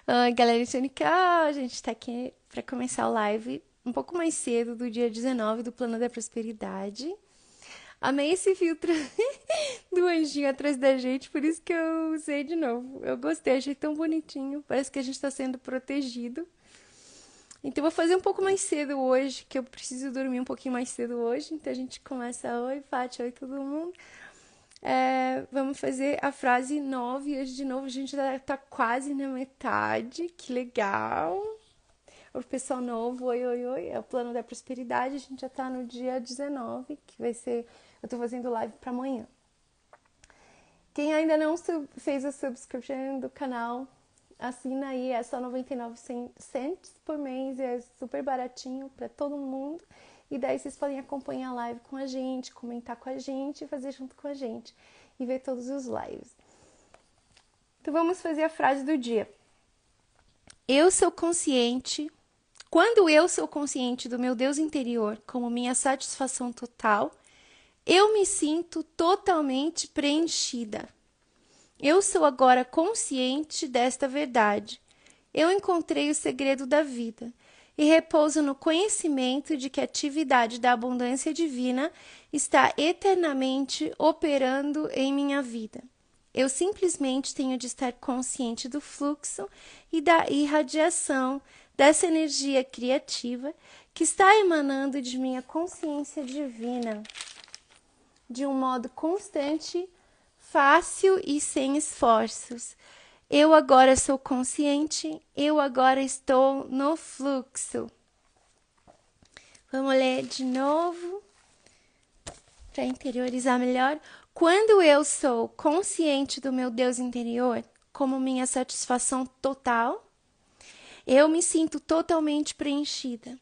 Oi, galera Icônica, a gente tá aqui para começar o live um pouco mais cedo do dia 19 do Plano da Prosperidade. Amei esse filtro do anjinho atrás da gente, por isso que eu usei de novo. Eu gostei, achei tão bonitinho, parece que a gente tá sendo protegido. Então eu vou fazer um pouco mais cedo hoje, que eu preciso dormir um pouquinho mais cedo hoje. Então a gente começa, oi, Fátima, oi todo mundo. Vamos fazer a frase 9. Hoje, de novo, a gente tá quase na metade. Que legal! O pessoal novo, oi, oi, oi. É o plano da prosperidade. A gente já tá no dia 19, que vai ser. Eu tô fazendo live pra amanhã. Quem ainda não fez a subscription do canal, assina aí. É só 99 cents por mês. É super baratinho pra todo mundo. E daí vocês podem acompanhar a live com a gente, comentar com a gente, fazer junto com a gente e ver todos os lives. Então vamos fazer a frase do dia. Eu sou consciente. Quando eu sou consciente do meu Deus interior como minha satisfação total, eu me sinto totalmente preenchida. Eu sou agora consciente desta verdade. Eu encontrei o segredo da vida e repouso no conhecimento de que a atividade da abundância divina está eternamente operando em minha vida. Eu simplesmente tenho de estar consciente do fluxo e da irradiação dessa energia criativa que está emanando de minha consciência divina de um modo constante, fácil e sem esforços. Eu agora sou consciente, eu agora estou no fluxo. Vamos ler de novo para interiorizar melhor. Quando eu sou consciente do meu Deus interior como minha satisfação total, eu me sinto totalmente preenchida.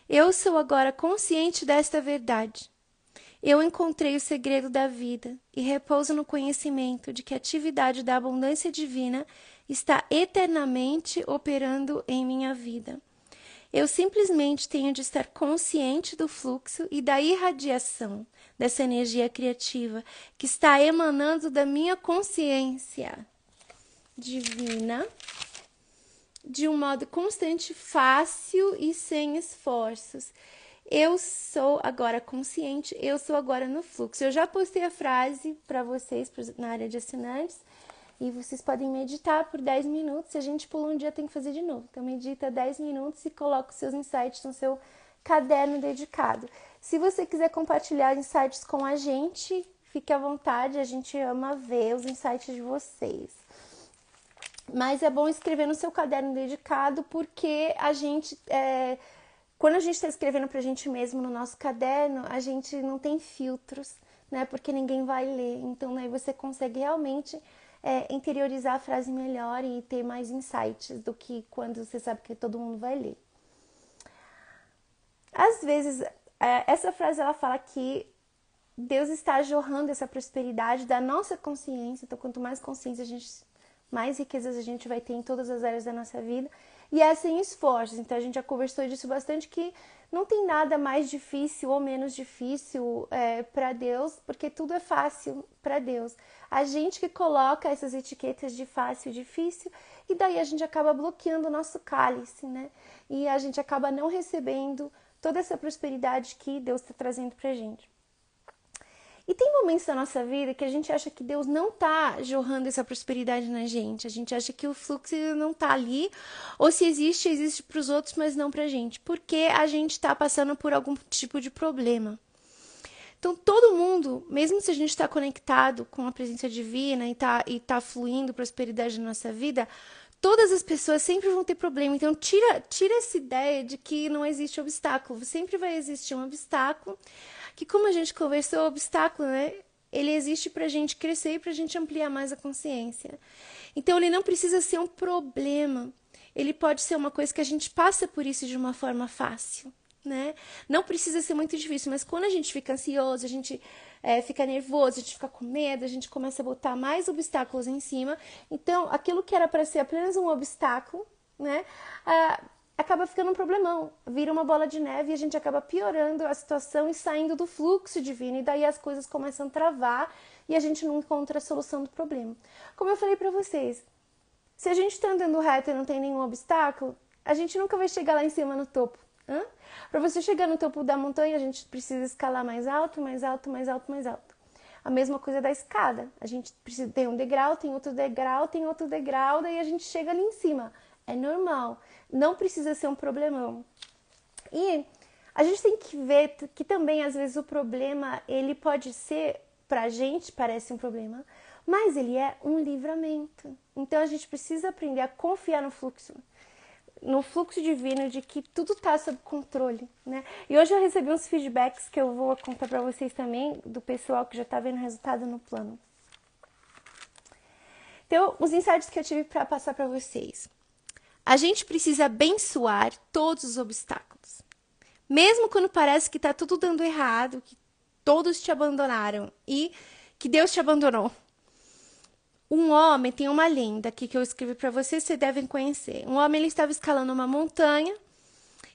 Eu sou agora consciente desta verdade. Eu encontrei o segredo da vida e repouso no conhecimento de que a atividade da abundância divina está eternamente operando em minha vida. Eu simplesmente tenho de estar consciente do fluxo e da irradiação dessa energia criativa que está emanando da minha consciência divina de um modo constante, fácil e sem esforços. Eu sou agora consciente, eu sou agora no fluxo. Eu já postei a frase para vocês na área de assinantes e vocês podem meditar por 10 minutos. Se a gente pula um dia, tem que fazer de novo. Então, medita 10 minutos e coloca os seus insights no seu caderno dedicado. Se você quiser compartilhar insights com a gente, fique à vontade, a gente ama ver os insights de vocês. Mas é bom escrever no seu caderno dedicado porque a gente... Quando a gente está escrevendo para a gente mesmo no nosso caderno, a gente não tem filtros, né? Porque ninguém vai ler. Então, aí você consegue realmente interiorizar a frase melhor e ter mais insights do que quando você sabe que todo mundo vai ler. Às vezes, essa frase ela fala que Deus está jorrando essa prosperidade da nossa consciência. Então, quanto mais consciência a gente, mais riquezas a gente vai ter em todas as áreas da nossa vida. E é sem esforços. Então, a gente já conversou disso bastante, que não tem nada mais difícil ou menos difícil para Deus, porque tudo é fácil para Deus. A gente que coloca essas etiquetas de fácil e difícil, e daí a gente acaba bloqueando o nosso cálice, né? E a gente acaba não recebendo toda essa prosperidade que Deus está trazendo pra gente. E tem momentos da nossa vida que a gente acha que Deus não tá jorrando essa prosperidade na gente. A gente acha que o fluxo não tá ali, ou se existe, existe para os outros, mas não pra gente, porque a gente tá passando por algum tipo de problema. Então, todo mundo, mesmo se a gente está conectado com a presença divina e tá fluindo prosperidade na nossa vida, todas as pessoas sempre vão ter problema. Então, tira essa ideia de que não existe obstáculo. Sempre vai existir um obstáculo, que como a gente conversou, o obstáculo, né? Ele existe pra gente crescer e pra gente ampliar mais a consciência. Então, ele não precisa ser um problema. Ele pode ser uma coisa que a gente passa por isso de uma forma fácil, né? Não precisa ser muito difícil, mas quando a gente fica ansioso, a gente fica nervoso, a gente fica com medo, a gente começa a botar mais obstáculos em cima. Então, aquilo que era para ser apenas um obstáculo, né? Acaba ficando um problemão, vira uma bola de neve e a gente acaba piorando a situação e saindo do fluxo divino, e daí as coisas começam a travar e a gente não encontra a solução do problema. Como eu falei para vocês, Se a gente está andando reto e não tem nenhum obstáculo, a gente nunca vai chegar lá em cima no topo. Para você chegar no topo da montanha, a gente precisa escalar mais alto, mais alto, mais alto, mais alto. A mesma coisa da escada. A gente precisa ter um degrau, tem outro degrau, tem outro degrau, daí a gente chega ali em cima. É normal. Não precisa ser um problemão. E a gente tem que ver que também, às vezes, o problema, ele pode ser, pra gente, parece um problema, mas ele é um livramento. Então, a gente precisa aprender a confiar no fluxo divino de que tudo está sob controle, né? E hoje eu recebi uns feedbacks que eu vou contar para vocês também, do pessoal que já está vendo resultado no plano. Então, os insights que eu tive para passar para vocês. A gente precisa abençoar todos os obstáculos. Mesmo quando parece que está tudo dando errado, que todos te abandonaram e que Deus te abandonou. Um homem, tem uma lenda aqui que eu escrevi para vocês devem conhecer. Um homem, ele estava escalando uma montanha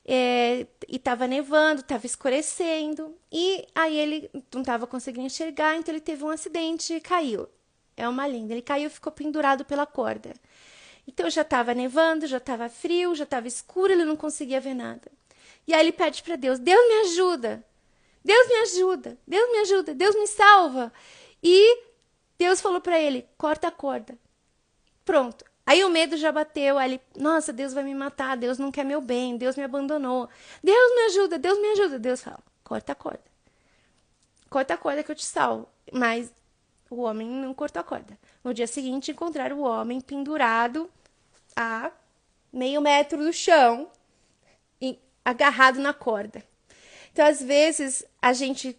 e estava nevando, estava escurecendo. E aí ele não estava conseguindo enxergar, então ele teve um acidente e caiu. É uma lenda. Ele caiu e ficou pendurado pela corda. Então já estava nevando, já estava frio, já estava escuro, ele não conseguia ver nada. E aí ele pede para Deus, Deus me ajuda, Deus me ajuda, Deus me ajuda, Deus me salva. E Deus falou para ele, corta a corda. Pronto. Aí o medo já bateu, aí ele, nossa, Deus vai me matar, Deus não quer meu bem, Deus me abandonou. Deus me ajuda, Deus me ajuda. Deus fala, corta a corda. Corta a corda que eu te salvo. Mas o homem não cortou a corda. No dia seguinte, encontraram o homem pendurado a meio metro do chão, agarrado na corda. Então, às vezes, a gente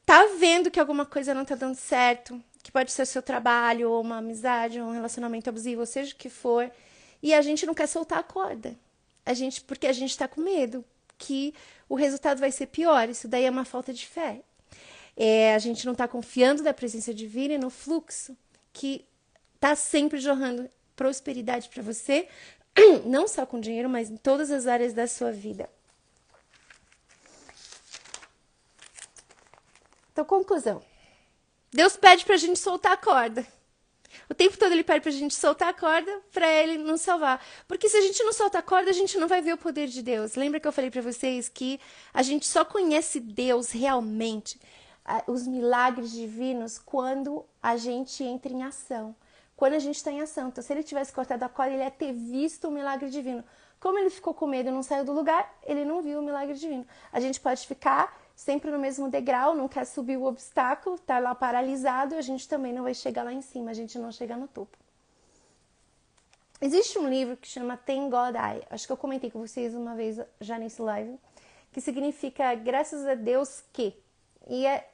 tá vendo que alguma coisa não tá dando certo, que pode ser o seu trabalho, ou uma amizade, ou um relacionamento abusivo, ou seja o que for, e a gente não quer soltar a corda. Porque a gente tá com medo que o resultado vai ser pior. Isso daí é uma falta de fé. A gente não tá confiando na presença divina e no fluxo que tá sempre jorrando prosperidade para você, não só com dinheiro, mas em todas as áreas da sua vida. Então, conclusão. Deus pede pra gente soltar a corda. O tempo todo ele pede pra gente soltar a corda pra ele nos salvar. Porque se a gente não soltar a corda, a gente não vai ver o poder de Deus. Lembra que eu falei pra vocês que a gente só conhece Deus realmente, os milagres divinos, quando a gente entra em ação. Quando a gente está em ação. Então, se ele tivesse cortado a corda, ele ia ter visto o milagre divino. Como ele ficou com medo e não saiu do lugar, ele não viu o milagre divino. A gente pode ficar sempre no mesmo degrau, não quer subir o obstáculo, tá lá paralisado, e a gente também não vai chegar lá em cima, a gente não chega no topo. Existe um livro que chama Thank God I, acho que eu comentei com vocês uma vez já nesse live, que significa graças a Deus que, e é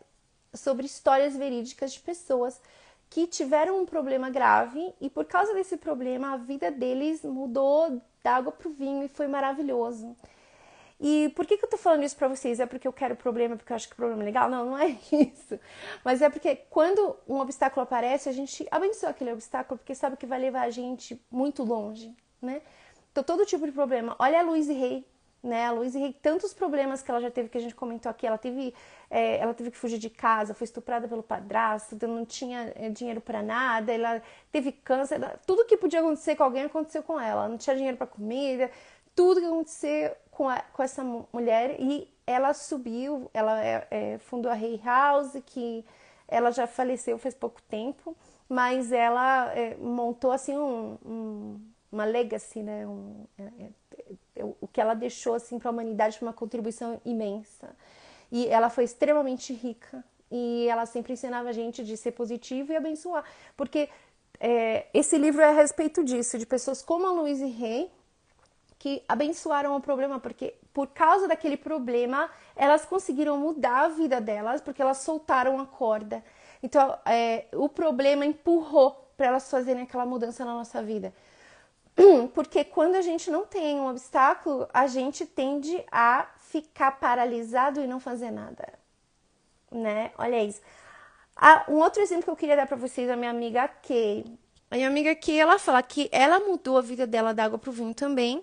sobre histórias verídicas de pessoas que tiveram um problema grave e por causa desse problema a vida deles mudou da água pro vinho e foi maravilhoso. E por que eu tô falando isso pra vocês? É porque eu quero problema, porque eu acho que o problema é legal? Não, não é isso. Mas é porque quando um obstáculo aparece, a gente abençoa aquele obstáculo, porque sabe que vai levar a gente muito longe, né? Então, todo tipo de problema. Olha a Louise Hay, né? A Louise Hay, tantos problemas que ela já teve, que a gente comentou aqui. Ela teve que fugir de casa, foi estuprada pelo padrasto, não tinha dinheiro pra nada, ela teve câncer, tudo que podia acontecer com alguém aconteceu com ela. Não tinha dinheiro pra comida, tudo que aconteceu com essa mulher, e ela subiu, ela fundou a Hay House, que ela já faleceu faz pouco tempo, mas ela montou assim uma legacy, né? O que ela deixou assim para a humanidade foi uma contribuição imensa. E ela foi extremamente rica, e ela sempre ensinava a gente de ser positivo e abençoar, porque esse livro é a respeito disso, de pessoas como a Louise Hay, que abençoaram o problema, porque por causa daquele problema, elas conseguiram mudar a vida delas, porque elas soltaram a corda. Então, o problema empurrou para elas fazerem aquela mudança na nossa vida. Porque quando a gente não tem um obstáculo, a gente tende a ficar paralisado e não fazer nada, né? Olha isso. Um outro exemplo que eu queria dar para vocês, a minha amiga Kay. A minha amiga Kay, ela fala que ela mudou a vida dela da água pro vinho também,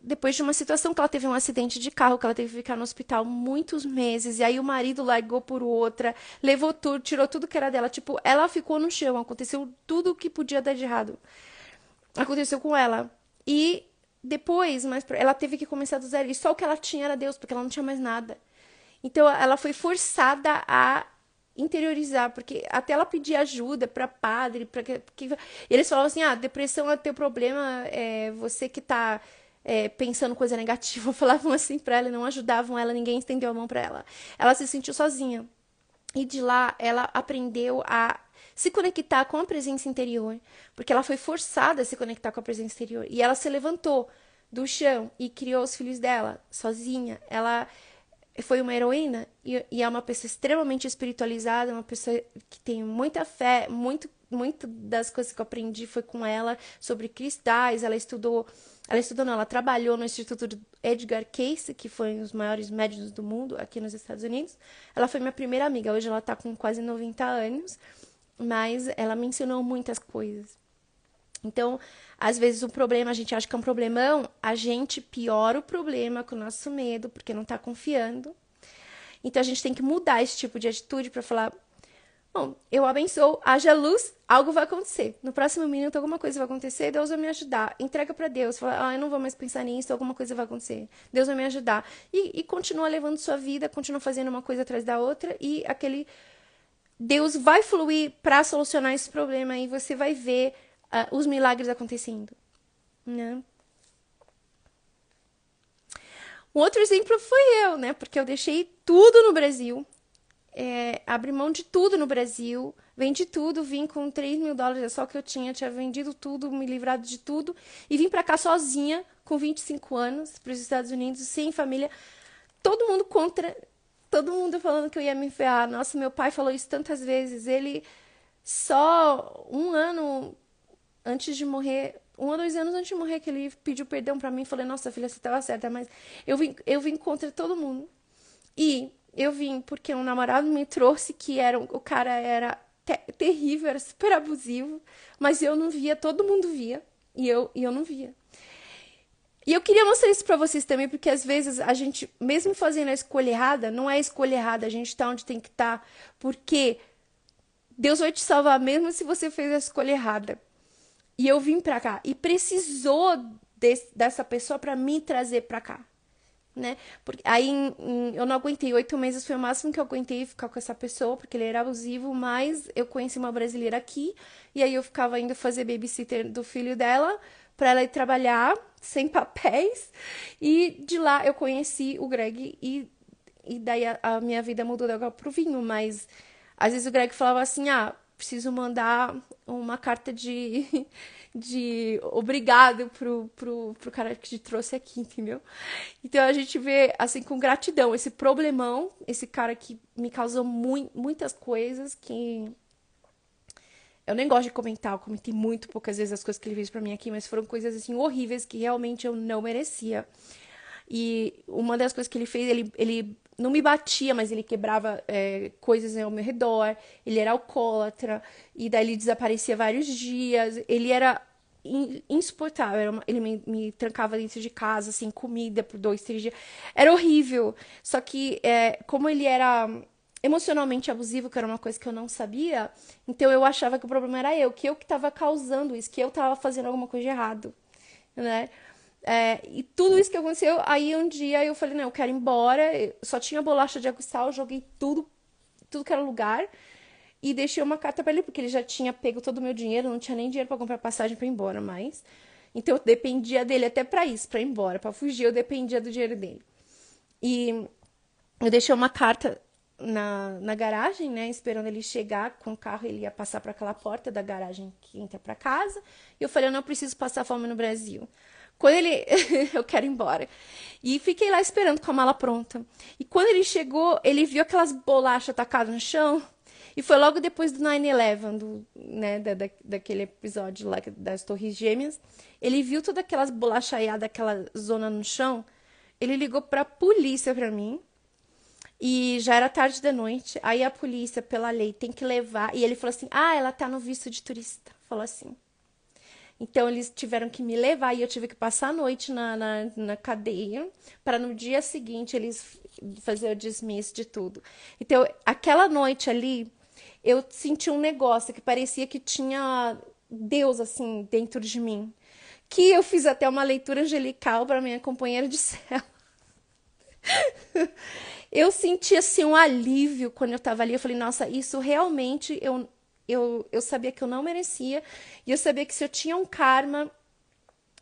depois de uma situação que ela teve um acidente de carro, que ela teve que ficar no hospital muitos meses, e aí o marido largou por outra, levou tudo, tirou tudo que era dela. Tipo, ela ficou no chão, aconteceu tudo o que podia dar de errado. Aconteceu com ela. E depois, ela teve que começar do zero. E só o que ela tinha era Deus, porque ela não tinha mais nada. Então ela foi forçada a interiorizar, porque até ela pedir ajuda para padre, eles falavam assim: ah, depressão é teu problema, é você que tá pensando coisa negativa. Falavam assim pra ela e não ajudavam ela, ninguém estendeu a mão pra ela. Ela se sentiu sozinha. E de lá ela aprendeu a se conectar com a presença interior, porque ela foi forçada a se conectar com a presença interior. E ela se levantou do chão e criou os filhos dela sozinha. Ela foi uma heroína e é uma pessoa extremamente espiritualizada, uma pessoa que tem muita fé, muito das coisas que eu aprendi foi com ela sobre cristais. Ela trabalhou no Instituto de Edgar Cayce, que foi um dos maiores médicos do mundo aqui nos Estados Unidos. Ela foi minha primeira amiga, hoje ela tá com quase 90 anos, mas ela me ensinou muitas coisas. Então, às vezes o problema, a gente acha que é um problemão, a gente piora o problema com o nosso medo, porque não tá confiando. Então, a gente tem que mudar esse tipo de atitude para falar: bom, eu abençoo, haja luz, algo vai acontecer. No próximo minuto, alguma coisa vai acontecer, Deus vai me ajudar. Entrega para Deus, fala: ah, eu não vou mais pensar nisso, alguma coisa vai acontecer. Deus vai me ajudar. E continua levando sua vida, continua fazendo uma coisa atrás da outra, e Deus vai fluir para solucionar esse problema, e você vai ver os milagres acontecendo, né? Um outro exemplo foi eu, né? Porque eu deixei tudo no Brasil, abri mão de tudo no Brasil, vendi tudo, vim com $3.000, é só o que eu tinha vendido tudo, me livrado de tudo, e vim pra cá sozinha, com 25 anos, para os Estados Unidos, sem família, todo mundo contra, todo mundo falando que eu ia me ferrar. Nossa, meu pai falou isso tantas vezes, ele só um ano antes de morrer, 1 ou 2 anos antes de morrer, que ele pediu perdão pra mim. Falei: nossa, filha, você estava certa, mas eu vim contra todo mundo. E eu vim porque um namorado me trouxe, o cara era terrível, era super abusivo, mas eu não via, todo mundo via, e eu não via. E eu queria mostrar isso pra vocês também, porque às vezes a gente, mesmo fazendo a escolha errada, não é a escolha errada, a gente tá onde tem que estar, porque Deus vai te salvar mesmo se você fez a escolha errada. E eu vim pra cá. E precisou dessa pessoa pra me trazer pra cá, né? Porque aí eu não aguentei. 8 meses foi o máximo que eu aguentei ficar com essa pessoa, porque ele era abusivo, mas eu conheci uma brasileira aqui, e aí eu ficava indo fazer babysitter do filho dela, pra ela ir trabalhar, sem papéis, e de lá eu conheci o Greg, e daí a minha vida mudou da água pro vinho, mas às vezes o Greg falava assim: ah, preciso mandar uma carta de obrigado pro cara que te trouxe aqui, entendeu? Então a gente vê, assim, com gratidão, esse problemão, esse cara que me causou muitas coisas que eu nem gosto de comentar, eu comentei muito poucas vezes as coisas que ele fez pra mim aqui, mas foram coisas, assim, horríveis que realmente eu não merecia. E uma das coisas que ele fez, ele não me batia, mas ele quebrava coisas ao meu redor. Ele era alcoólatra, e daí ele desaparecia vários dias. Ele era insuportável. Ele me trancava dentro de casa, sem comida, por 2, 3 dias. Era horrível. Só que, como ele era emocionalmente abusivo, que era uma coisa que eu não sabia, então eu achava que o problema era que eu que estava causando isso, que eu estava fazendo alguma coisa de errado, né? E tudo isso que aconteceu, aí um dia eu falei: não, eu quero ir embora. Eu só tinha bolacha de água e sal, joguei tudo que era lugar, e deixei uma carta pra ele, porque ele já tinha pego todo o meu dinheiro, não tinha nem dinheiro pra comprar passagem pra ir embora mais. Então eu dependia dele até pra isso, pra ir embora, pra fugir, eu dependia do dinheiro dele. E eu deixei uma carta na garagem, né, esperando ele chegar com o carro. Ele ia passar pra aquela porta da garagem que entra pra casa, e eu falei: eu não preciso passar fome no Brasil. Quando ele... eu quero ir embora. E fiquei lá esperando com a mala pronta. E quando ele chegou, ele viu aquelas bolachas tacadas no chão. E foi logo depois do 9/11, né, daquele episódio lá das Torres Gêmeas. Ele viu todas aquelas bolachaiadas, aquela zona no chão. Ele ligou pra polícia pra mim. E já era tarde da noite. Aí a polícia, pela lei, tem que levar. E ele falou assim: ah, ela tá no visto de turista. Falou assim. Então, eles tiveram que me levar e eu tive que passar a noite na cadeia para no dia seguinte eles fazer o dismiss de tudo. Então, aquela noite ali, eu senti um negócio que parecia que tinha Deus, assim, dentro de mim. Que eu fiz até uma leitura angelical para minha companheira de cela. Eu senti, assim, um alívio quando eu tava ali. Eu falei, nossa, isso realmente eu sabia que eu não merecia. E eu sabia que se eu tinha um karma,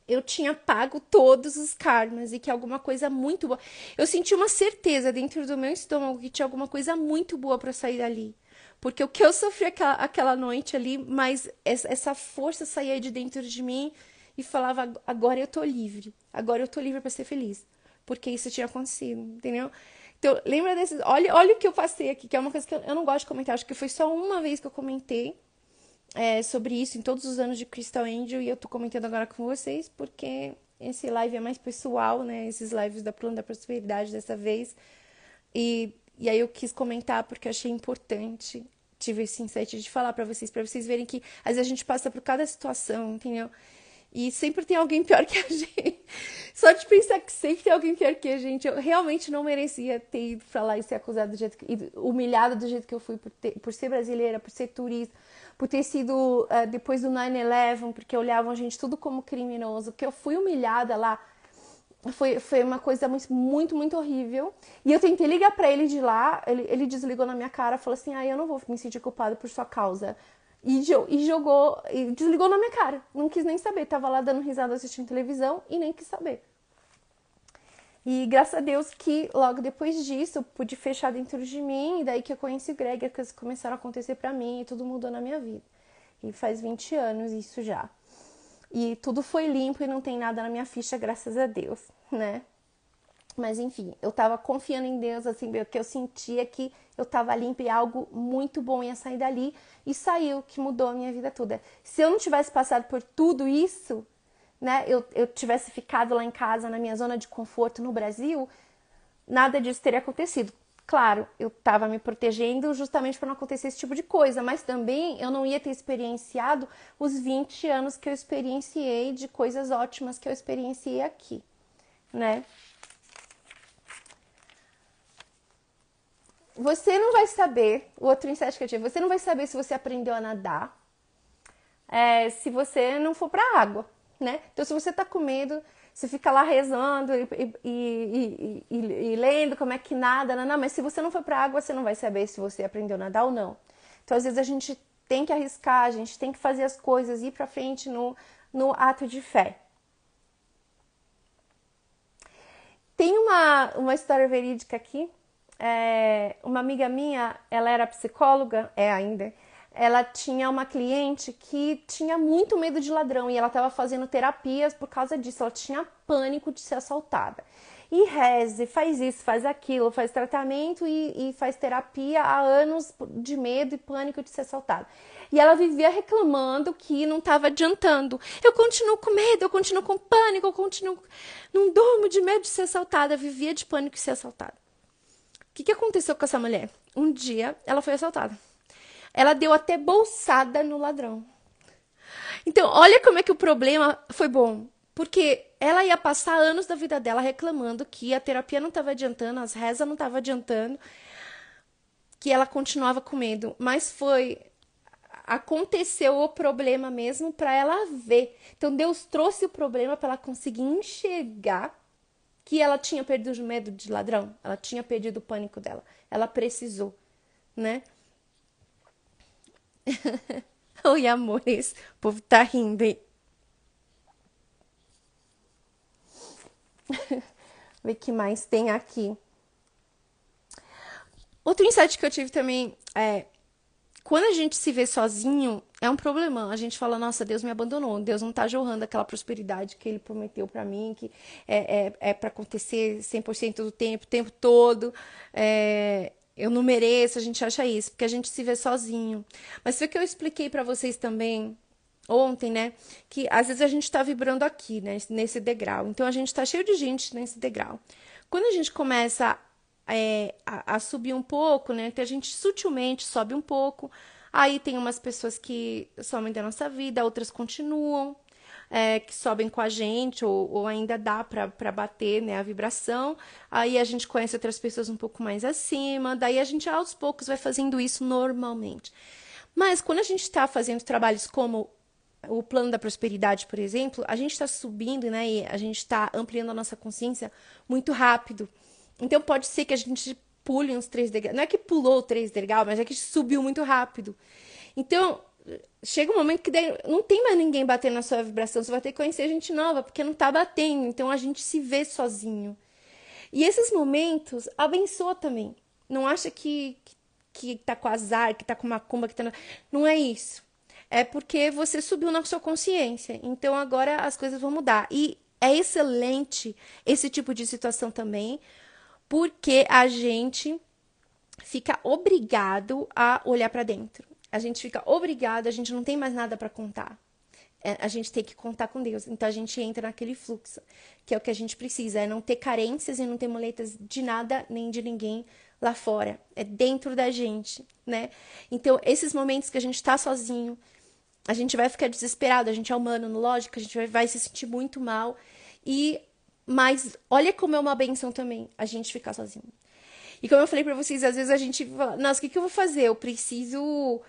eu tinha pago todos os karmas e que alguma coisa muito boa. Eu senti uma certeza dentro do meu estômago que tinha alguma coisa muito boa para sair dali. Porque o que eu sofri aquela noite ali, mas essa força saía de dentro de mim e falava: agora eu tô livre. Agora eu tô livre para ser feliz. Porque isso tinha acontecido, entendeu? Então, lembra desses. Olha o que eu passei aqui, que é uma coisa que eu não gosto de comentar. Acho que foi só uma vez que eu comentei sobre isso em todos os anos de Crystal Angel e eu tô comentando agora com vocês porque esse live é mais pessoal, né? Esses lives da Plano da Prosperidade dessa vez. E aí eu quis comentar porque eu achei importante. Tive esse insight de falar pra vocês verem que às vezes a gente passa por cada situação, entendeu? E sempre tem alguém pior que a gente. Só de pensar que sempre tem alguém pior que a gente. Eu realmente não merecia ter ido pra lá e ser acusada do jeito que... humilhada do jeito que eu fui por ser brasileira, por ser turista, por ter sido depois do 9/11, porque olhavam a gente tudo como criminoso, porque eu fui humilhada lá. Foi uma coisa muito horrível. E eu tentei ligar pra ele de lá, ele desligou na minha cara, falou assim: eu não vou me sentir culpado por sua causa. E jogou, e desligou na minha cara. Não quis nem saber. Tava lá dando risada assistindo televisão e nem quis saber. E graças a Deus que logo depois disso eu pude fechar dentro de mim. E daí que eu conheci o Greg, as coisas começaram a acontecer pra mim e tudo mudou na minha vida. E faz 20 anos isso já. E tudo foi limpo e não tem nada na minha ficha, graças a Deus, né? Mas enfim, eu tava confiando em Deus, assim, porque eu sentia que eu tava limpa e algo muito bom ia sair dali. E saiu, que mudou a minha vida toda. Se eu não tivesse passado por tudo isso, né? Eu tivesse ficado lá em casa, na minha zona de conforto no Brasil, nada disso teria acontecido. Claro, eu tava me protegendo justamente para não acontecer esse tipo de coisa, mas também eu não ia ter experienciado os 20 anos que eu experienciei de coisas ótimas que eu experienciei aqui, né? Você não vai saber, o outro insight que eu tive, você não vai saber se você aprendeu a nadar, se você não for pra água, né? Então, se você tá com medo, você fica lá rezando e lendo como é que nada, não, mas se você não for pra água, você não vai saber se você aprendeu a nadar ou não. Então, às vezes, a gente tem que arriscar, a gente tem que fazer as coisas, ir pra frente no ato de fé. Tem uma história verídica aqui. Uma amiga minha, ela era psicóloga, é ainda. Ela tinha uma cliente que tinha muito medo de ladrão e ela estava fazendo terapias por causa disso. Ela tinha pânico de ser assaltada. E reze, faz isso, faz aquilo, faz tratamento e faz terapia há anos de medo e pânico de ser assaltada. E ela vivia reclamando que não estava adiantando. Eu continuo com medo, eu continuo com pânico, eu continuo. Não durmo de medo de ser assaltada. Eu vivia de pânico de ser assaltada. O que aconteceu com essa mulher? Um dia ela foi assaltada. Ela deu até bolsada no ladrão. Então, olha como é que o problema foi bom. Porque ela ia passar anos da vida dela reclamando que a terapia não estava adiantando, as rezas não estavam adiantando, que ela continuava com medo. Mas aconteceu o problema mesmo para ela ver. Então, Deus trouxe o problema para ela conseguir enxergar que ela tinha perdido o medo de ladrão, ela tinha perdido o pânico dela, ela precisou, né? Oi, amores, o povo tá rindo aí. Ver o que mais tem aqui. Outro insight que eu tive também é quando a gente se vê sozinho, é um problema. A gente fala, nossa, Deus me abandonou. Deus não tá jorrando aquela prosperidade que Ele prometeu pra mim, que é pra acontecer 100% do tempo, o tempo todo. Eu não mereço, a gente acha isso, porque a gente se vê sozinho. Mas foi o que eu expliquei pra vocês também ontem, né? Que às vezes a gente tá vibrando aqui, né? Nesse degrau. Então a gente tá cheio de gente nesse degrau. Quando a gente começa a subir um pouco, né? Que a gente sutilmente sobe um pouco. Aí tem umas pessoas que somem da nossa vida, outras continuam. que sobem com a gente, ou ainda dá para bater, né, a vibração. Aí a gente conhece outras pessoas um pouco mais acima, daí a gente aos poucos vai fazendo isso normalmente. Mas quando a gente está fazendo trabalhos como o plano da prosperidade, por exemplo, a gente está subindo, né, e a gente está ampliando a nossa consciência muito rápido. Então pode ser que a gente pule uns 3 degraus. Não é que pulou 3 degraus, mas é que subiu muito rápido. Então, chega um momento que daí não tem mais ninguém batendo na sua vibração, você vai ter que conhecer gente nova, porque não tá batendo, então a gente se vê sozinho. E esses momentos abençoa também. Não acha que tá com azar, que tá com macumba, que tá... Não é isso. É porque você subiu na sua consciência. Então agora as coisas vão mudar. E é excelente esse tipo de situação também, porque a gente fica obrigado a olhar para dentro. A gente fica obrigado, a gente não tem mais nada para contar. A gente tem que contar com Deus. Então a gente entra naquele fluxo, que é o que a gente precisa, é não ter carências e não ter muletas de nada nem de ninguém lá fora. É dentro da gente, né? Então esses momentos que a gente tá sozinho, a gente vai ficar desesperado, a gente é humano, lógico, a gente vai se sentir muito mal. Mas olha como é uma benção também a gente ficar sozinho. E como eu falei pra vocês, às vezes a gente fala, nossa, o que eu vou fazer? Eu preciso...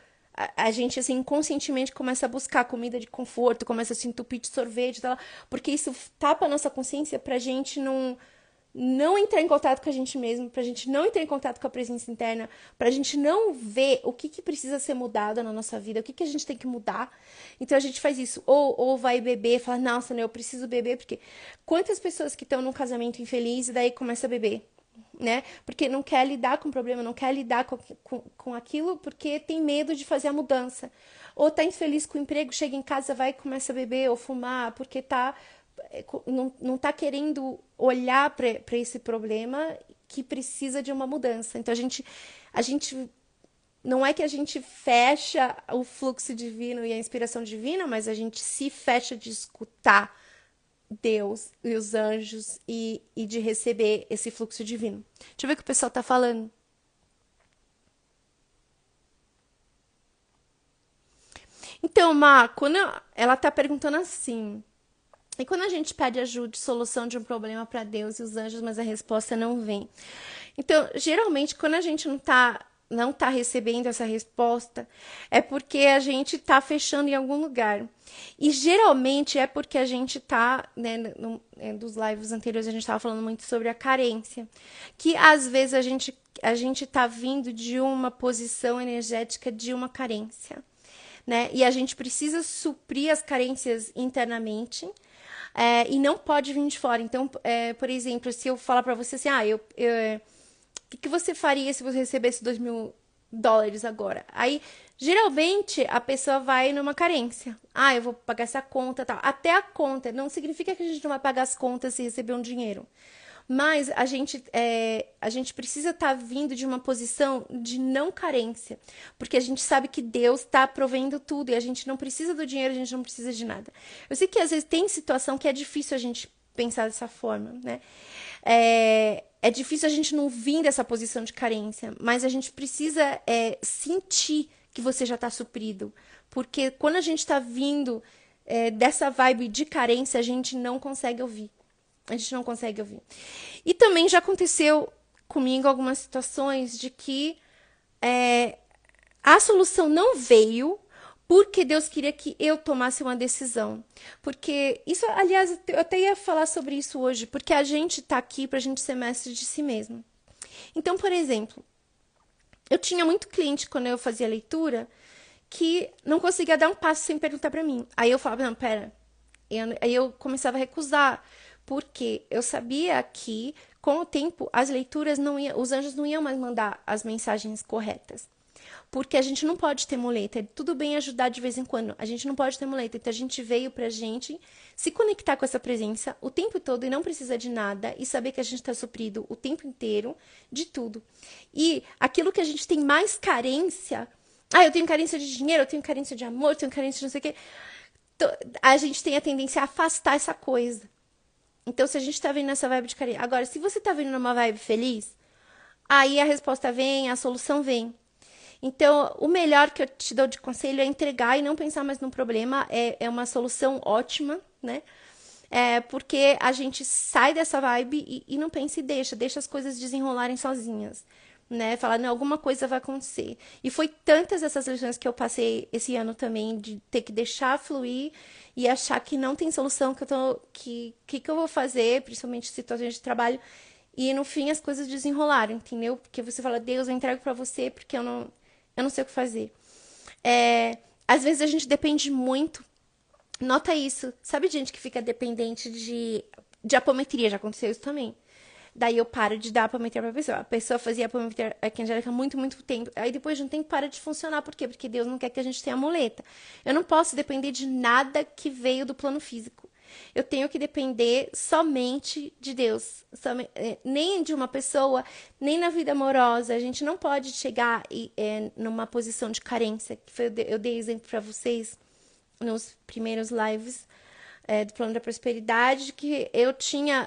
A gente, assim, inconscientemente começa a buscar comida de conforto, começa a se entupir de sorvete, tal, porque isso tapa a nossa consciência pra gente não entrar em contato com a gente mesmo, pra gente não entrar em contato com a presença interna, pra gente não ver o que precisa ser mudado na nossa vida, o que a gente tem que mudar. Então a gente faz isso, ou vai beber, fala, nossa, né, eu preciso beber, porque quantas pessoas que estão num casamento infeliz e daí começa a beber? Né? Porque não quer lidar com o problema, não quer lidar com aquilo porque tem medo de fazer a mudança. Ou tá infeliz com o emprego, chega em casa, vai e começa a beber ou fumar, porque não tá querendo olhar para esse problema que precisa de uma mudança. Então a gente não é que a gente fecha o fluxo divino e a inspiração divina, mas a gente se fecha de escutar Deus e os anjos e de receber esse fluxo divino. Deixa eu ver o que o pessoal tá falando. Então, quando ela tá perguntando assim, e quando a gente pede ajuda, solução de um problema para Deus e os anjos, mas a resposta não vem. Então, geralmente, quando a gente não tá recebendo essa resposta, é porque a gente tá fechando em algum lugar. E geralmente é porque a gente tá, né, dos lives anteriores a gente tava falando muito sobre a carência, que às vezes a gente tá vindo de uma posição energética de uma carência, né? E a gente precisa suprir as carências internamente. E não pode vir de fora. Então, por exemplo, se eu falar pra você assim, o que você faria se você recebesse $2.000 agora? Aí, geralmente, a pessoa vai numa carência. Eu vou pagar essa conta, tal. Até a conta. Não significa que a gente não vai pagar as contas se receber um dinheiro. Mas a gente precisa estar vindo de uma posição de não carência. Porque a gente sabe que Deus está provendo tudo. E a gente não precisa do dinheiro, a gente não precisa de nada. Eu sei que às vezes tem situação que é difícil a gente pensar dessa forma, né? É difícil a gente não vir dessa posição de carência, mas a gente precisa sentir que você já está suprido. Porque quando a gente está vindo dessa vibe de carência, a gente não consegue ouvir. A gente não consegue ouvir. E também já aconteceu comigo algumas situações de que a solução não veio porque Deus queria que eu tomasse uma decisão. Porque isso, aliás, eu até ia falar sobre isso hoje, porque a gente tá aqui pra gente ser mestre de si mesmo. Então, por exemplo, eu tinha muito cliente quando eu fazia leitura que não conseguia dar um passo sem perguntar pra mim. Aí eu falava, não, pera. Aí eu começava a recusar, porque eu sabia que com o tempo as leituras os anjos não iam mais mandar as mensagens corretas. Porque a gente não pode ter muleta. É tudo bem ajudar de vez em quando. A gente não pode ter muleta. Então a gente veio pra gente se conectar com essa presença o tempo todo e não precisa de nada. E saber que a gente tá suprido o tempo inteiro de tudo. E aquilo que a gente tem mais carência. Eu tenho carência de dinheiro, eu tenho carência de amor, eu tenho carência de não sei o quê. A gente tem a tendência a afastar essa coisa. Então, se a gente tá vindo nessa vibe de carência. Agora, se você tá vindo numa vibe feliz, aí a resposta vem, a solução vem. Então, o melhor que eu te dou de conselho é entregar e não pensar mais no problema. É uma solução ótima, né? Porque a gente sai dessa vibe e não pensa e deixa as coisas desenrolarem sozinhas, né? Falar, não, alguma coisa vai acontecer. E foi tantas essas lições que eu passei esse ano também, de ter que deixar fluir e achar que não tem solução, que eu vou fazer, principalmente em situações de trabalho, e no fim as coisas desenrolaram, entendeu? Porque você fala, Deus, eu entrego pra você porque eu não sei o que fazer. Às vezes a gente depende muito. Nota isso. Sabe gente que fica dependente de apometria? Já aconteceu isso também. Daí eu paro de dar apometria pra pessoa. A pessoa fazia apometria aqui em Angélica há muito, muito tempo. Aí depois de um tempo para de funcionar. Por quê? Porque Deus não quer que a gente tenha muleta. Eu não posso depender de nada que veio do plano físico. Eu tenho que depender somente de Deus. Nem de uma pessoa, nem na vida amorosa. A gente não pode chegar numa posição de carência. Que foi, eu dei exemplo pra vocês nos primeiros lives do Plano da Prosperidade, que eu tinha,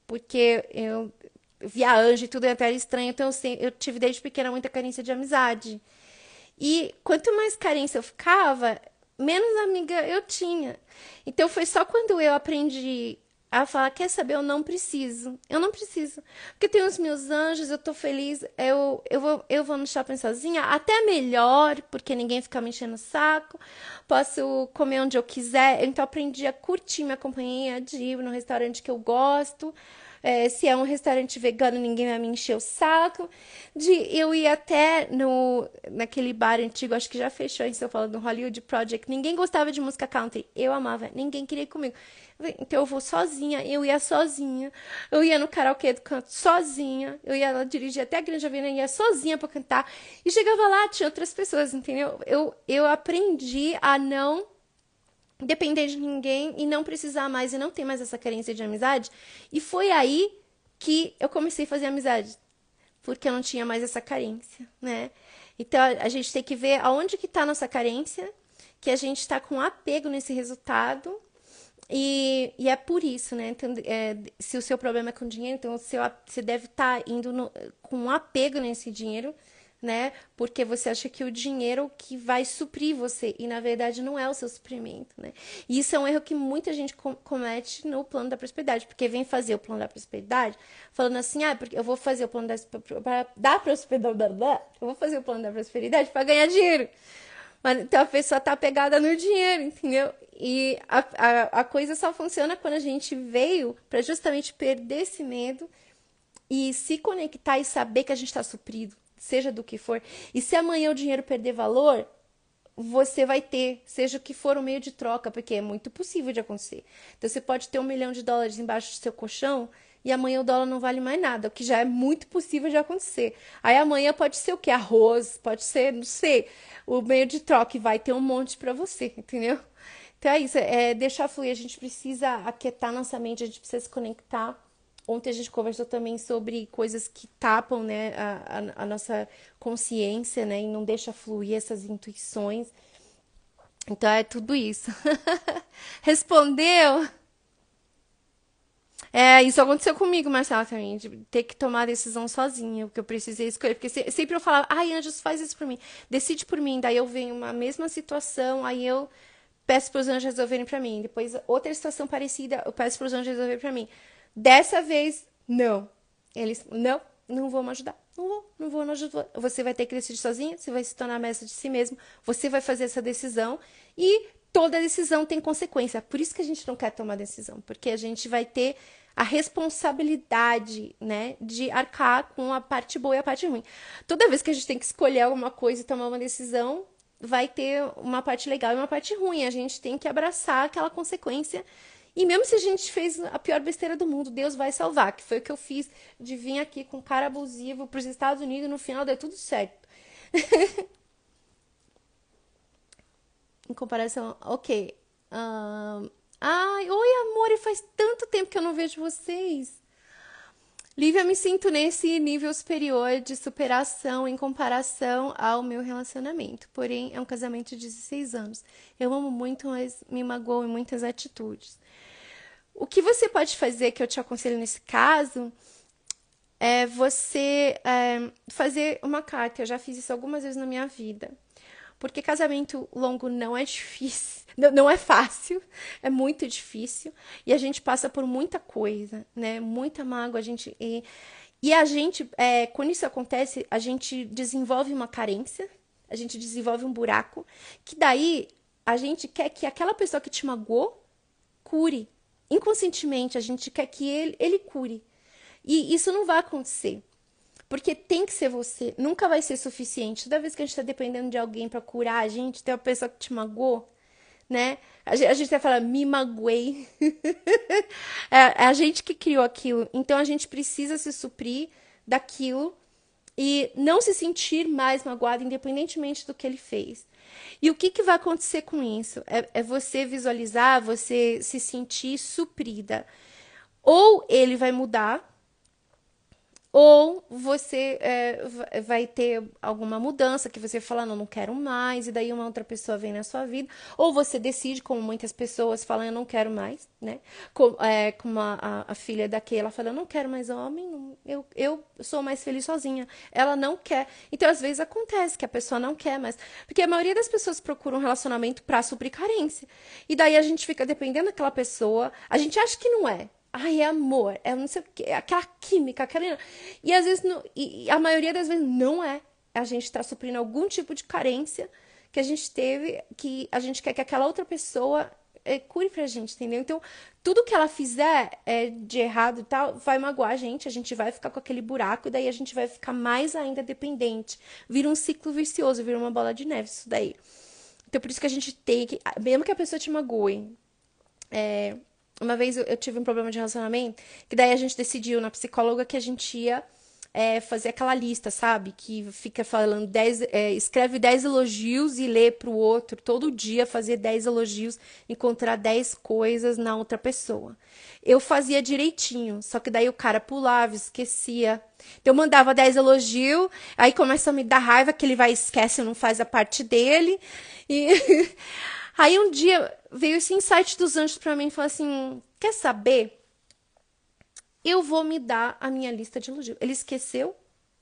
porque eu via anjo e tudo, até era estranho, então eu tive desde pequena muita carência de amizade. E quanto mais carência eu ficava, menos amiga eu tinha. Então foi só quando eu aprendi a falar, quer saber, eu não preciso. Eu não preciso. Porque eu tenho os meus anjos, eu tô feliz, eu vou no shopping sozinha, até melhor, porque ninguém fica me enchendo o saco. Posso comer onde eu quiser. Então aprendi a curtir minha companhia, de ir no restaurante que eu gosto. Se é um restaurante vegano, ninguém vai me encher o saco. Eu ir até naquele bar antigo, acho que já fechou em São Paulo, no Hollywood Project. Ninguém gostava de música country. Eu amava, ninguém queria ir comigo. Então eu vou sozinha, eu ia sozinha. Eu ia no karaokê do canto sozinha. Eu ia lá dirigir até a Grande Avenida, ia sozinha pra cantar. E chegava lá, tinha outras pessoas, entendeu? Eu aprendi a não depender de ninguém e não precisar mais e não ter mais essa carência de amizade. E foi aí que eu comecei a fazer amizade, porque eu não tinha mais essa carência, né? Então a gente tem que ver aonde que tá a nossa carência, que a gente está com apego nesse resultado. E é por isso, né? Então, se o seu problema é com dinheiro, então você deve estar indo com um apego nesse dinheiro, né? Porque você acha que o dinheiro que vai suprir você, e na verdade não é o seu suprimento, né? E isso é um erro que muita gente comete no plano da prosperidade, porque vem fazer o plano da prosperidade falando assim, porque eu vou fazer o plano da prosperidade, eu vou fazer o plano da prosperidade para ganhar dinheiro. Mas, então a pessoa tá pegada no dinheiro, entendeu? E a coisa só funciona quando a gente veio para justamente perder esse medo e se conectar e saber que a gente está suprido, seja do que for. E se amanhã o dinheiro perder valor, você vai ter, seja o que for o meio de troca, porque é muito possível de acontecer. Então você pode ter US$ 1 milhão embaixo do seu colchão e amanhã o dólar não vale mais nada, o que já é muito possível de acontecer. Aí amanhã pode ser o quê? Arroz, pode ser, não sei, o meio de troca e vai ter um monte para você, entendeu? Então é isso, deixar fluir, a gente precisa aquietar nossa mente, a gente precisa se conectar. Ontem a gente conversou também sobre coisas que tapam, né, a nossa consciência, né, e não deixa fluir essas intuições. Então é tudo isso. Respondeu? Isso aconteceu comigo, Marcela, também, de ter que tomar a decisão sozinha, porque eu precisei escolher. Porque sempre eu falava, ai, Anjos, faz isso por mim, decide por mim. Daí eu venho uma mesma situação, aí eu peço para os anjos resolverem para mim. Depois, outra situação parecida, eu peço para os anjos resolverem para mim. Dessa vez, não. Eles, não vou me ajudar. Não ajudar. Você vai ter que decidir sozinha, você vai se tornar mestre de si mesmo, você vai fazer essa decisão e toda decisão tem consequência. Por isso que a gente não quer tomar decisão, porque a gente vai ter a responsabilidade, né, de arcar com a parte boa e a parte ruim. Toda vez que a gente tem que escolher alguma coisa e tomar uma decisão, vai ter uma parte legal e uma parte ruim. A gente tem que abraçar aquela consequência. E mesmo se a gente fez a pior besteira do mundo, Deus vai salvar. Que foi o que eu fiz de vir aqui com cara abusivo para os Estados Unidos e no final deu tudo certo. Em comparação, ok. Ai, oi amor, e faz tanto tempo que eu não vejo vocês. Lívia, me sinto nesse nível superior de superação em comparação ao meu relacionamento. Porém, é um casamento de 16 anos. Eu amo muito, mas me magoou em muitas atitudes. O que você pode fazer, que eu te aconselho nesse caso, é você fazer uma carta. Eu já fiz isso algumas vezes na minha vida. Porque casamento longo não é difícil, não é fácil, é muito difícil. E a gente passa por muita coisa, né? Muita mágoa. E a gente, quando isso acontece, a gente desenvolve uma carência, a gente desenvolve um buraco, que daí a gente quer que aquela pessoa que te magoou cure. Inconscientemente, a gente quer que ele cure. E isso não vai acontecer. Porque tem que ser você. Nunca vai ser suficiente. Toda vez que a gente tá dependendo de alguém pra curar a gente, tem uma pessoa que te magoou, né? A gente até fala, me magoei. É a gente que criou aquilo. Então a gente precisa se suprir daquilo e não se sentir mais magoado, independentemente do que ele fez. E o que, que vai acontecer com isso? É você visualizar, você se sentir suprida. Ou ele vai mudar, ou você vai ter alguma mudança que você fala, não, não quero mais, e daí uma outra pessoa vem na sua vida. Ou você decide, como muitas pessoas falam, eu não quero mais, né? Como a filha daqui, ela fala, eu não quero mais homem, eu sou mais feliz sozinha. Ela não quer. Então, às vezes, acontece que a pessoa não quer mais. Porque a maioria das pessoas procura um relacionamento pra suprir carência. E daí a gente fica dependendo daquela pessoa, a gente acha que não é. Ai, é amor, é não sei o quê, é aquela química, aquela... E às vezes, e a maioria das vezes não é. A gente está suprindo algum tipo de carência que a gente teve, que a gente quer que aquela outra pessoa cure pra gente, entendeu? Então, tudo que ela fizer de errado e tal, vai magoar a gente vai ficar com aquele buraco, e daí a gente vai ficar mais ainda dependente. Vira um ciclo vicioso, vira uma bola de neve, isso daí. Então, por isso que a gente tem que, mesmo que a pessoa te magoe, uma vez eu tive um problema de relacionamento, que daí a gente decidiu na psicóloga que a gente ia fazer aquela lista, sabe? Que fica falando escreve 10 elogios e lê pro outro. Todo dia fazer 10 elogios, encontrar 10 coisas na outra pessoa. Eu fazia direitinho, só que daí o cara pulava, esquecia. Então eu mandava 10 elogios, aí começa a me dar raiva que ele vai e esquece, não faz a parte dele. E aí um dia veio esse insight dos anjos pra mim e falou assim: quer saber? Eu vou me dar a minha lista de elogio. Ele esqueceu,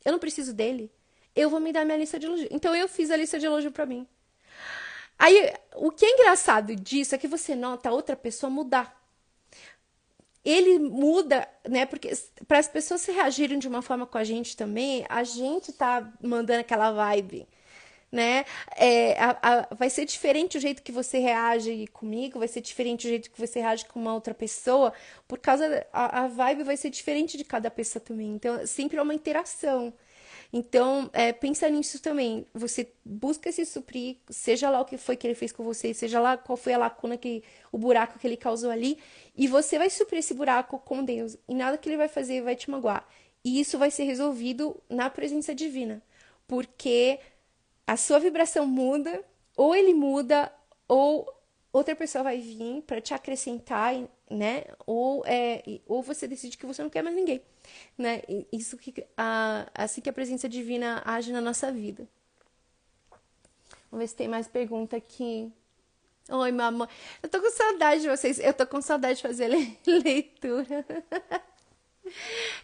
eu não preciso dele. Eu vou me dar a minha lista de elogio. Então eu fiz a lista de elogio pra mim. Aí, o que é engraçado disso é que você nota a outra pessoa mudar. Ele muda, né? Porque para as pessoas se reagirem de uma forma com a gente também, a gente tá mandando aquela vibe, né? Vai ser diferente o jeito que você reage comigo, vai ser diferente o jeito que você reage com uma outra pessoa, por causa a vibe vai ser diferente de cada pessoa também. Então, sempre é uma interação. Então, pensa nisso também. Você busca se suprir, seja lá o que foi que ele fez com você, seja lá qual foi a lacuna, o buraco que ele causou ali, e você vai suprir esse buraco com Deus. E nada que ele vai fazer vai te magoar. E isso vai ser resolvido na presença divina. Porque a sua vibração muda, ou ele muda, ou outra pessoa vai vir para te acrescentar, né? Ou você decide que você não quer mais ninguém, né? Isso assim que a presença divina age na nossa vida. Vamos ver se tem mais pergunta aqui. Oi, mamãe. Eu tô com saudade de vocês. Eu tô com saudade de fazer leitura.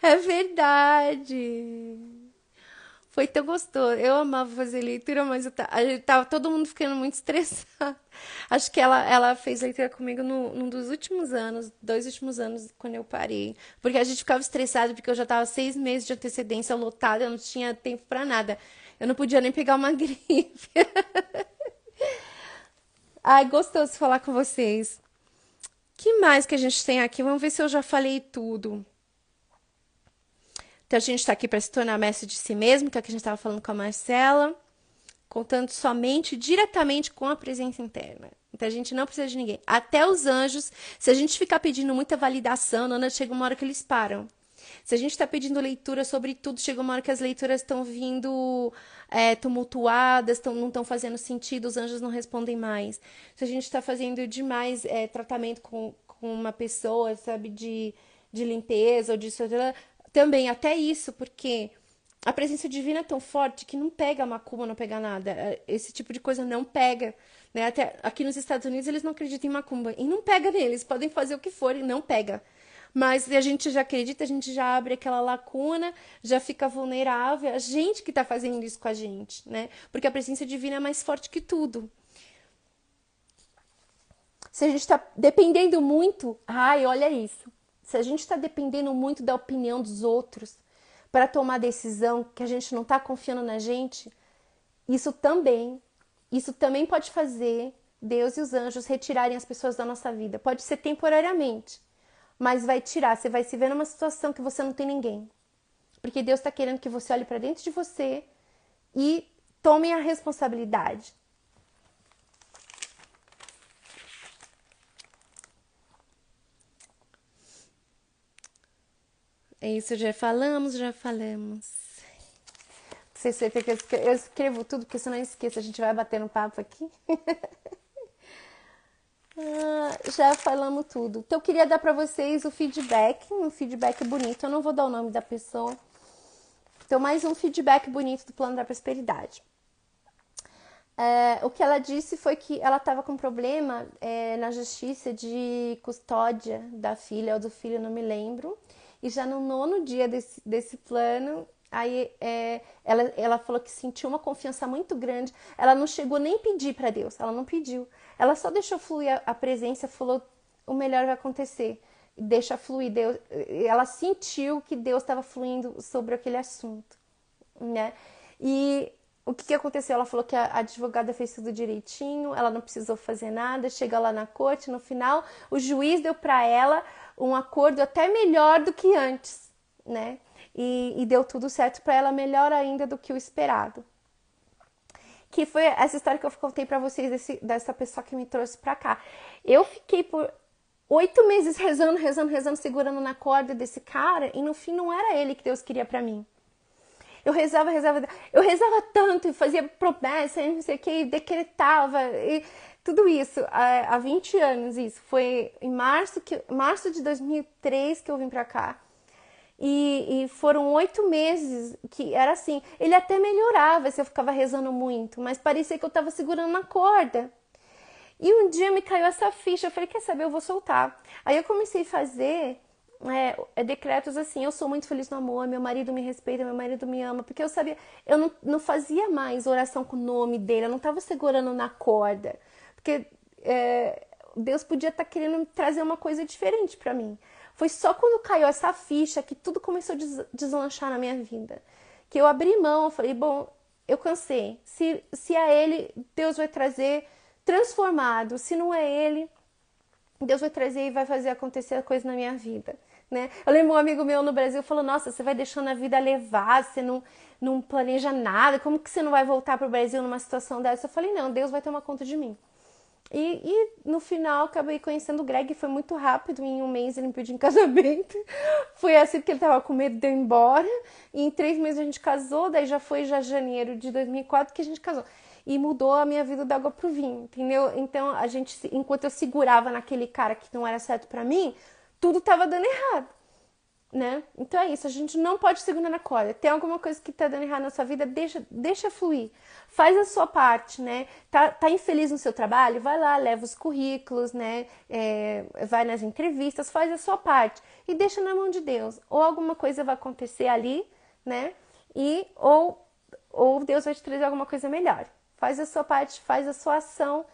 É verdade. Foi tão gostoso. Eu amava fazer leitura, mas tava todo mundo ficando muito estressado. Acho que ela fez leitura comigo num dos últimos anos, 2 últimos anos, quando eu parei. Porque a gente ficava estressado, porque eu já tava 6 meses de antecedência lotada, eu não tinha tempo pra nada. Eu não podia nem pegar uma gripe. Ai, gostoso falar com vocês. Que mais que a gente tem aqui? Vamos ver se eu já falei tudo. Então, a gente está aqui para se tornar mestre de si mesmo, que é o que a gente estava falando com a Marcela, contando somente, diretamente com a presença interna. Então, a gente não precisa de ninguém. Até os anjos, se a gente ficar pedindo muita validação, Nana, chega uma hora que eles param. Se a gente está pedindo leitura sobre tudo, chega uma hora que as leituras estão vindo tumultuadas, não estão fazendo sentido, os anjos não respondem mais. Se a gente está fazendo demais tratamento com uma pessoa, sabe, de limpeza ou disso, também, até isso, porque a presença divina é tão forte que não pega macumba, não pega nada. Esse tipo de coisa não pega. Né? Até aqui nos Estados Unidos eles não acreditam em macumba. E não pega neles. Podem fazer o que for e não pega. Mas a gente já acredita, a gente já abre aquela lacuna, já fica vulnerável. É a gente que tá fazendo isso com a gente, né? Porque a presença divina é mais forte que tudo. Se a gente tá dependendo muito, ai, olha isso. Se a gente tá dependendo muito da opinião dos outros para tomar decisão, que a gente não tá confiando na gente, isso também, isso também pode fazer Deus e os anjos retirarem as pessoas da nossa vida. Pode ser temporariamente, mas vai tirar. Você vai se ver numa situação que você não tem ninguém. Porque Deus está querendo que você olhe para dentro de você e tome a responsabilidade. É isso, já falamos, já falamos. Não sei se você fica, eu escrevo tudo, porque senão eu esqueço, a gente vai bater no papo aqui. Já falamos tudo. Então eu queria dar para vocês o feedback, um feedback bonito. Eu não vou dar o nome da pessoa. Então mais um feedback bonito do plano da prosperidade. O que ela disse foi que ela estava com problema na justiça de custódia da filha ou do filho, não me lembro. E já no 9º dia desse plano, aí ela falou que sentiu uma confiança muito grande. Ela não chegou nem a pedir para Deus, ela não pediu. Ela só deixou fluir a presença, falou: o melhor vai acontecer. Deixa fluir. Deus, ela sentiu que Deus estava fluindo sobre aquele assunto, né? E o que aconteceu? Ela falou que a advogada fez tudo direitinho, ela não precisou fazer nada. Chega lá na corte, no final, o juiz deu para ela um acordo até melhor do que antes, né? E deu tudo certo para ela, melhor ainda do que o esperado. Que foi essa história que eu contei para vocês dessa pessoa que me trouxe para cá. Eu fiquei por 8 meses rezando, segurando na corda desse cara, e no fim não era ele que Deus queria para mim. Eu rezava tanto e fazia promessa, e não sei o que, e decretava, e tudo isso, há 20 anos isso. Foi em março de 2003 que eu vim pra cá. E foram 8 meses que era assim. Ele até melhorava se eu ficava rezando muito, mas parecia que eu tava segurando na corda. E um dia me caiu essa ficha, eu falei, quer saber, eu vou soltar. Aí eu comecei a fazer decretos assim: eu sou muito feliz no amor, meu marido me respeita, meu marido me ama, porque eu sabia, eu não fazia mais oração com o nome dele, eu não estava segurando na corda, porque Deus podia estar querendo trazer uma coisa diferente para mim. Foi só quando caiu essa ficha que tudo começou a deslanchar na minha vida, que eu abri mão, eu falei, bom, eu cansei, se é ele, Deus vai trazer transformado, se não é ele, Deus vai trazer e vai fazer acontecer a coisa na minha vida, né? Eu lembro um amigo meu no Brasil falou: nossa, você vai deixando a vida levar, você não planeja nada, como que você não vai voltar pro Brasil numa situação dessa? Eu falei: não, Deus vai tomar conta de mim. E no final acabei conhecendo o Greg, foi muito rápido, em 1 mês ele me pediu em casamento. Foi assim porque ele tava com medo de eu ir embora. E em 3 meses a gente casou, daí já foi janeiro de 2004 que a gente casou. E mudou a minha vida da água pro vinho, entendeu? Então, enquanto eu segurava naquele cara que não era certo pra mim, tudo tava dando errado, né? Então é isso, a gente não pode segurar na corda. Tem alguma coisa que tá dando errado na sua vida, deixa fluir. Faz a sua parte, né? Tá infeliz no seu trabalho? Vai lá, leva os currículos, né? Vai nas entrevistas, faz a sua parte. E deixa na mão de Deus. Ou alguma coisa vai acontecer ali, né? Ou Deus vai te trazer alguma coisa melhor. Faz a sua parte, faz a sua ação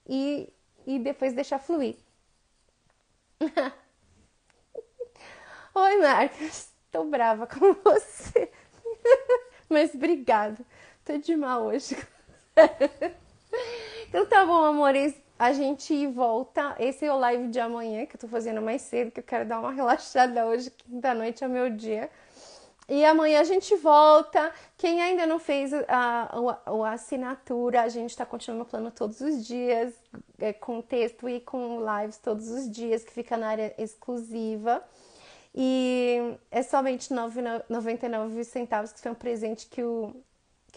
e depois deixa fluir. Oi, Marcos. Tô brava com você. Mas obrigado. Tô de mal hoje. Então tá bom, amores. A gente volta. Esse é o live de amanhã, que eu tô fazendo mais cedo, que eu quero dar uma relaxada hoje. Quinta-noite é meu dia. E amanhã a gente volta. Quem ainda não fez a assinatura, a gente está continuando o plano todos os dias, com texto e com lives todos os dias, que fica na área exclusiva. E é somente 99 centavos, que foi um presente que o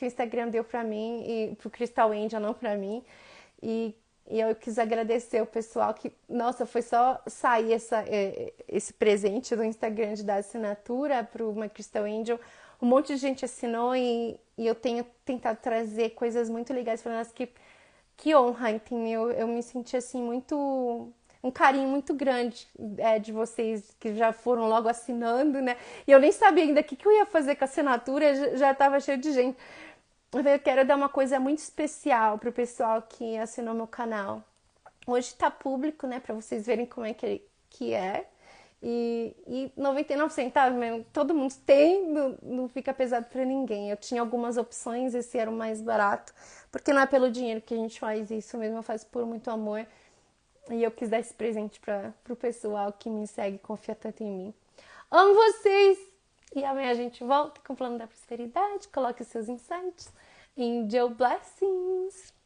Instagram deu pra mim e pro Crystal Angel, não pra mim. E eu quis agradecer o pessoal que, nossa, foi só sair esse presente do Instagram de dar assinatura pro My Crystal Angel. Um monte de gente assinou e eu tenho tentado trazer coisas muito legais para nós, que honra, entendeu? Eu me senti assim muito um carinho muito grande de vocês que já foram logo assinando, né? E eu nem sabia ainda o que eu ia fazer com a assinatura, já tava cheio de gente. Eu quero dar uma coisa muito especial pro pessoal que assinou meu canal. Hoje tá público, né, pra vocês verem como é que é. E 99 centavos mesmo, todo mundo tem, não fica pesado pra ninguém. Eu tinha algumas opções, esse era o mais barato, porque não é pelo dinheiro que a gente faz isso mesmo, eu faço por muito amor. E eu quis dar esse presente pro pessoal que me segue e confia tanto em mim. Amo vocês! E amanhã a gente volta com o plano da prosperidade. Coloque os seus insights. Angel Blessings!